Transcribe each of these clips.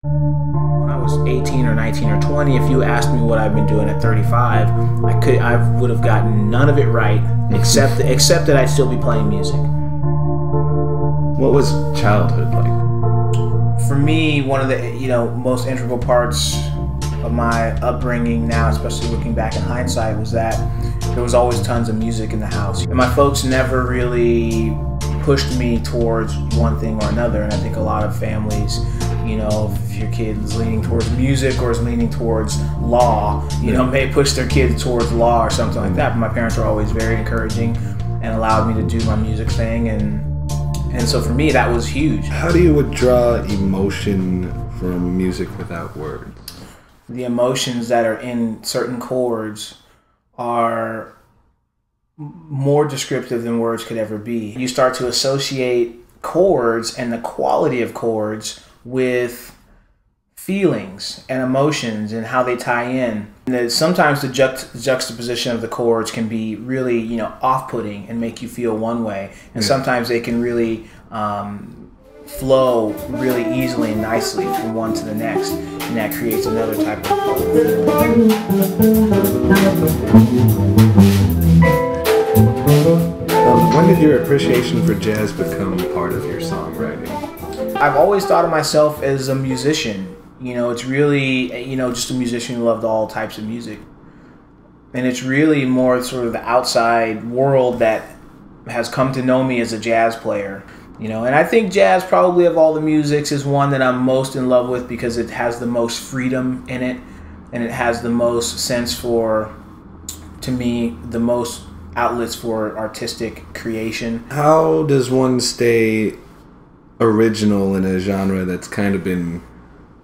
When I was 18 or 19 or 20, if you asked me what I've been doing at 35, I would have gotten none of it right, except that I'd still be playing music. What was childhood like? For me, one of the most integral parts of my upbringing now, especially looking back in hindsight, was that there was always tons of music in the house. And my folks never really pushed me towards one thing or another. And I think a lot of families, if your kid is leaning towards music or is leaning towards law, may push their kids towards law or something like that. But my parents were always very encouraging and allowed me to do my music thing. And so for me, that was huge. How do you withdraw emotion from music without words? The emotions that are in certain chords are more descriptive than words could ever be. You start to associate chords and the quality of chords with feelings and emotions and how they tie in. And sometimes the juxtaposition of the chords can be really, off-putting and make you feel one way. And sometimes they can really flow really easily and nicely from one to the next. And that creates another type of feeling. When did your appreciation for jazz become part of your songwriting? I've always thought of myself as a musician. It's really, just a musician who loved all types of music. And it's really more sort of the outside world that has come to know me as a jazz player. And I think jazz, probably of all the musics, is one that I'm most in love with because it has the most freedom in it, and it has the most sense for, to me, the most outlets for artistic creation. How does one stay original in a genre that's kind of been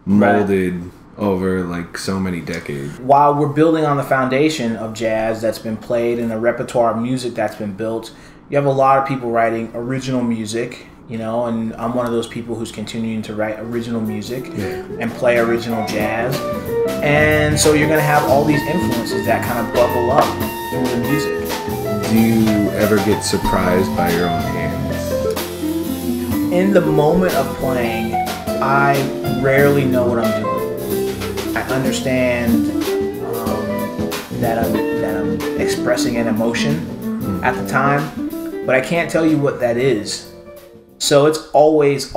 molded over like so many decades? While we're building on the foundation of jazz that's been played and the repertoire of music that's been built, you have a lot of people writing original music, and I'm one of those people who's continuing to write original music and play original jazz. And so you're going to have all these influences that kind of bubble up through the music. Do you ever get surprised by your own hands? In the moment of playing, I rarely know what I'm doing. I understand that I'm expressing an emotion at the time, but I can't tell you what that is. So it's always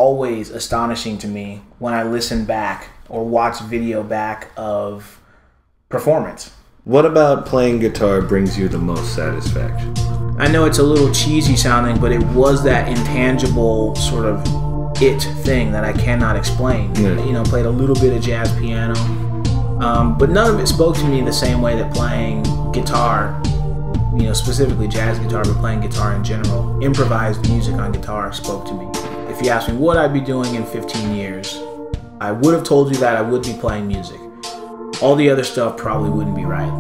astonishing to me when I listen back or watch video back of performance. What about playing guitar brings you the most satisfaction? I know it's a little cheesy sounding, but it was that intangible sort of it thing that I cannot explain. Played a little bit of jazz piano, but none of it spoke to me the same way that playing guitar, specifically jazz guitar, but playing guitar in general, improvised music on guitar spoke to me. If you asked me what I'd be doing in 15 years, I would have told you that I would be playing music. All the other stuff probably wouldn't be right.